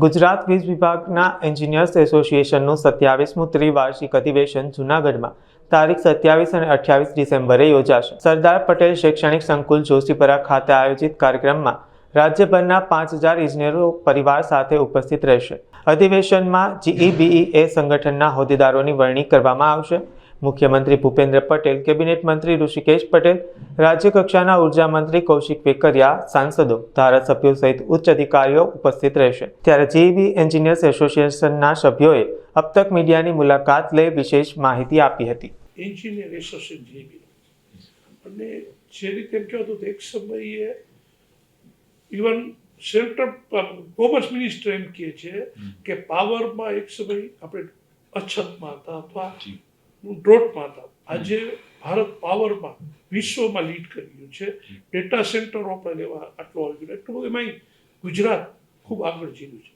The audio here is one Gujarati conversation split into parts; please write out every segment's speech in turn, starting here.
ગુજરાત વીજ વિભાગના એન્જિનિયર્સ એસોસિએશનનું 27મું ત્રિવાર્ષિક અધિવેશન જૂનાગઢમાં તારીખ 27 અને 28 ડિસેમ્બરે યોજાશે. સરદાર પટેલ શૈક્ષણિક સંકુલ જોશીપરા ખાતે આયોજિત કાર્યક્રમમાં રાજ્યભરના 5000 ઇજનેરો પરિવાર સાથે ઉપસ્થિત રહેશે. અધિવેશનમાં જીઈબીઈએ સંગઠનના હોદ્દેદારોની વરણી કરવામાં આવશે. મુખ્યમંત્રી ભૂપેન્દ્ર પટેલ, કેબિનેટ મંત્રી ઋષિકેશ પટેલ, રાજ્ય કક્ષાના ઉર્જા મંત્રી કૌશિક વેકરિયા, સાંસદો, ધારાસભ્યો સહિત ઉચ્ચ અધિકારીઓ ઉપસ્થિત રહેશે. ત્યારે જીઈબી એન્જિનિયર્સ એસોસિએશનના સભ્યોએ અબ તક મીડિયાની મુલાકાત લઈ વિશેષ માહિતી આપી હતી. એન્જિનિયર એસોસિએશન જીઈબી અને જે રીતે કહેવાતું હતું એક સમયે ઇવન સેન્ટ્રલ કોમર્સ મિનિસ્ટર એમ કહે છે કે પાવરમાં એક સમય આપણે અછતમાં હતા અથવા ડ્રોટમાં હતા. આજે ભારત પાવરમાં વિશ્વમાં લીડ કરી રહ્યું છે. ડેટા સેન્ટરો આપણે લેવા આટલું આવી ગયું, એટલું બધું એમાં ગુજરાત ખૂબ આગળ જીવ્યું છે.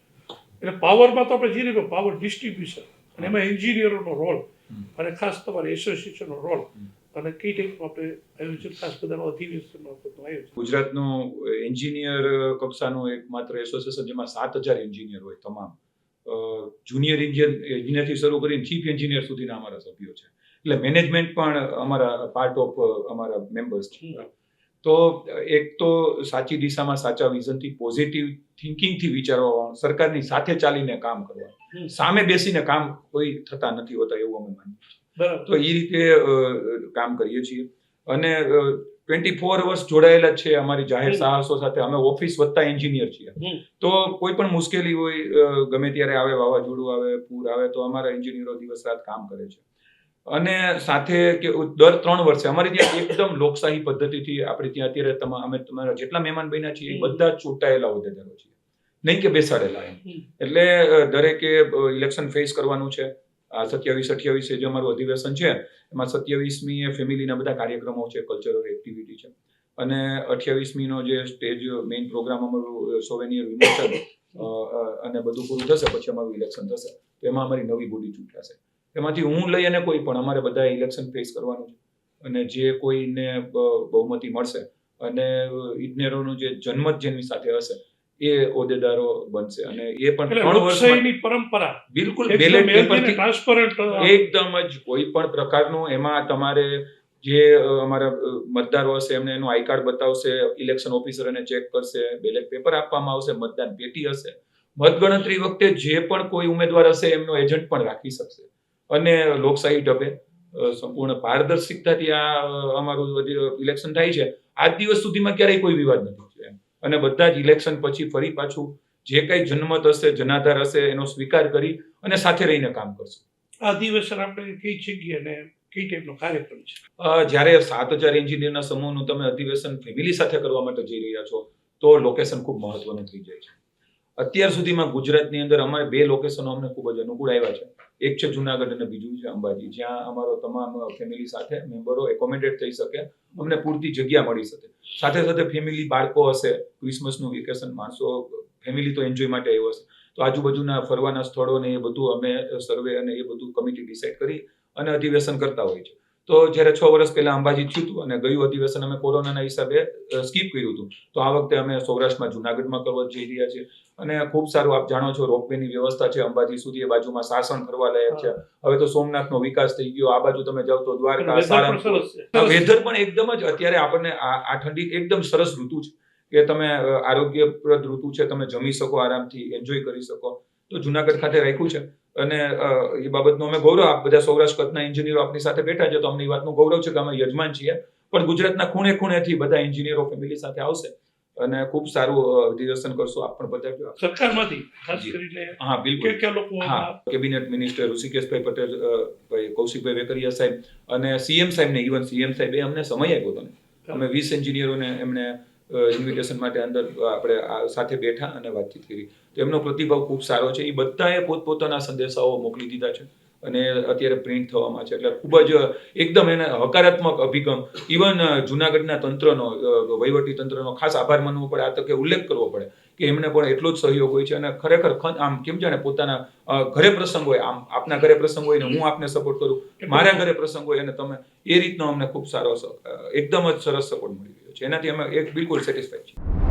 એટલે પાવરમાં તો આપણે જીવી રહ્યું, પાવર ડિસ્ટ્રીબ્યુશન અને એમાં એન્જિનિયરોનો રોલ અને ખાસ તમારે એસોસિએશનનો રોલ અને કઈ ટાઈપનું આપણે આયોજન ખાસ બધાનો અધિવેશનનું આયોજન. ગુજરાતનું એન્જિનિયર કક્ષાનું એક માત્ર એસોસિએશન જેમાં 7000 એન્જિનિયર હોય, તમામ જુનિયર એન્જિનિયરથી શરૂ કરીને ચીફ એન્જિનિયર સુધીના અમારા સભ્યો છે. એટલે મેનેજમેન્ટ પણ અમારા પાર્ટ ઓફ અમારા મેમ્બર્સ છે. તો એક તો સાચી દિશામાં સાચા વિઝનથી પોઝિટિવ થિંકિંગથી વિચારવા, સરકારની સાથે ચાલીને કામ કરવા, સામે બેસીને કામ કોઈ થતા નથી હોતા એવું અમે માનીએ છીએ. તો એ રીતે કામ કરીએ છીએ અને 24 અવર્સ જોડાયેલા છે અમારી જાહેર સાહસો સાથે. અમે ઓફિસ વત્તા એન્જિનિયર છીએ. તો કોઈ પણ મુશ્કેલી હોય, ગમે ત્યારે આવે, વાવાઝોડું આવે, પૂર આવે, તો અમારા એન્જિનિયરો દિવસ રાત કામ કરે છે. અને સાથે કે દર 3 વર્ષે અમારી ત્યાં એકદમ લોકશાહી પદ્ધતિથી આપણે ત્યાં અત્યારે અમે તમારા જેટલા મહેમાન બન્યા છીએ એ બધા ચૂંટાયેલા હોદ્દેદારો છીએ, નહીં કે બેસાડેલા એમ. એટલે દરેકે ઇલેક્શન ફેસ કરવાનું છે. 27-28 જે અમારું અધિવેશન છે એમાં 27મી ફેમિલીના બધા કાર્યક્રમો છે, કલ્ચરલ એક્ટિવિટી છે. અને 28મીનો જે સ્ટેજ મેઇન પ્રોગ્રામ અમારું સોવેનિયર વિમોચન અને બધું પૂરું થશે પછી અમારું ઇલેક્શન થશે. તો એમાં અમારી નવી બોડી ચૂંટાશે. એમાંથી હું લઈ અને કોઈ પણ અમારે બધા ઇલેક્શન ફેસ કરવાનું છે. અને જે કોઈને બહુમતી મળશે અને ઇજનેરોનું જે જન્મત જેની સાથે હશે એ હોદ્દેદારો બનશે. અને એ પણ 3 વર્ષની પરંપરા બિલકુલ બેલેટ પેપરથી ટ્રાન્સપરન્ટ એકદમ જ કોઈ પણ પ્રકારનું એમાં તમારે જે અમારા મતદારો હશે એમને એનું આઈ કાર્ડ બતાવશે, ઇલેક્શન ઓફિસર એને ચેક કરશે, બેલેટ પેપર આપવામાં આવશે, મતદાન પેટી હશે. મતગણતરી વખતે જે પણ કોઈ ઉમેદવાર હશે એમનો એજન્ટ પણ રાખી શકશે. અને લોકશાહી ઢબે સંપૂર્ણ પારદર્શિકતાથી આ અમારું ઇલેક્શન થાય છે. આજ દિવસ સુધીમાં ક્યારેય કોઈ વિવાદ નથી થયો અને બધા જ ઇલેક્શન પછી ફરી પાછું જે કઈ જન્મત હશે, જનાધાર હશે એનો સ્વીકાર કરી અને સાથે રહીને કામ કરશું. આ અધિવેશન આપણે કઈ જગ્યાએ અને કઈ ટાઈપનો કાર્યક્રમ છે? જ્યારે 7000 એન્જિનિયરના સમૂહનું તમે અધિવેશન ફેમિલી સાથે કરવા માટે જઈ રહ્યા છો તો લોકેશન ખૂબ મહત્વનું થઈ જાય છે. અત્યાર સુધીમાં ગુજરાતની અંદર અમારે 2 લોકેશનો અમને ખૂબ જ અનુકૂળ આવ્યા છે. એક છે જુનાગઢ અને બીજું છે અંબાજી, જ્યાં અમારો તમામ ફેમિલી સાથે મેમ્બરો એકોમોડેટ થઈ શકે, અમને પૂરતી જગ્યા મળી શકે. સાથે સાથે ફેમિલી બાળકો હશે, ક્રિસમસનું વેકેશન, માણસો ફેમિલી તો એન્જોય માટે આવ્યો હશે, તો આજુબાજુના ફરવાના સ્થળો ને એ બધું અમે સર્વે અને એ બધું કમિટી ડિસાઇડ કરી અને અધિવેશન કરતા હોય છે. તો જ્યારે 6 વર્ષ પહેલા અંબાજી થયું હતું અને ગયું અધિવેશન અમે કોરોનાના હિસાબે સ્કીપ કર્યું હતું, તો આ વખતે અમે સૌરાષ્ટ્રમાં જુનાગઢમાં કરવા જઈ રહ્યા છીએ. અને ખૂબ સારું, આપ જાણો છો, રોપવેની વ્યવસ્થા છે અંબાજી સુધી, એ બાજુમાં સાસણ ફરવા લાયક છે. હવે તો સોમનાથનો વિકાસ થઈ ગયો, આ બાજુ તમે જાવ તો દ્વારકા, સાળંગપુર. વેધર પણ એકદમ જ અત્યારે આપણને આ ઠંડી એકદમ સરસ ઋતુ છે કે તમે આરોગ્યપ્રદ ઋતુ છે, તમે જમી શકો, આરામથી એન્જોય કરી શકો. તો જુનાગઢ ખાતે રાખ્યું છે અને એ બાબતનો અમે ગૌરવ, આપ બધા સૌરાષ્ટ્ર કચ્છના એન્જિનિયરો આપની સાથે બેઠા છે તો અમને એ વાતનું ગૌરવ છે કે અમે યજમાન છીએ, પણ ગુજરાતના ખૂણે ખૂણેથી બધા એન્જિનિયરો ફેમિલી સાથે આવશે અને ખૂબ સારું અધિવેશન કરશું. આપ પણ બધા સરકારમાંથી ખાસ કરીને હા બિલકુલ કે લોકો કેબિનેટ મિનિસ્ટર ઋષિકેશભાઈ પટેલ, ભાઈ કૌશિકભાઈ વેકરિયા સાહેબ અને સીએમ સાહેબને, ઇવન સીએમ સાહેબે અમને સમય આપ્યો હતો. અમે 20 એન્જિનિયરોને એમને ઇન્વિટેશન માટે અંદર આપણે સાથે બેઠા અને વાતચીત કરી. તો એમનો પ્રતિભાવ ખૂબ સારો છે. એ બધાએ પોતપોતાના સંદેશાઓ મોકલી દીધા છે અને અત્યારે પ્રિન્ટ થવામાં છે. એટલે ખૂબ જ એકદમ એને હકારાત્મક અભિગમ. ઇવન જુનાગઢના તંત્રનો, વહીવટી તંત્રનો ખાસ આભાર માનવો પડે, આ તકે ઉલ્લેખ કરવો પડે કે એમને પણ એટલો જ સહયોગ હોય છે. અને ખરેખર આમ કેમ જાણે પોતાના ઘરે પ્રસંગ હોય, આમ આપના ઘરે પ્રસંગ હોય ને હું આપને સપોર્ટ કરું, મારા ઘરે પ્રસંગ હોય અને તમે, એ રીતનો અમને ખૂબ સારો એકદમ જ સરસ સપોર્ટ મળી રહ્યો છે. એનાથી અમે બિલકુલ સેટિસ્ફાઈડ છીએ.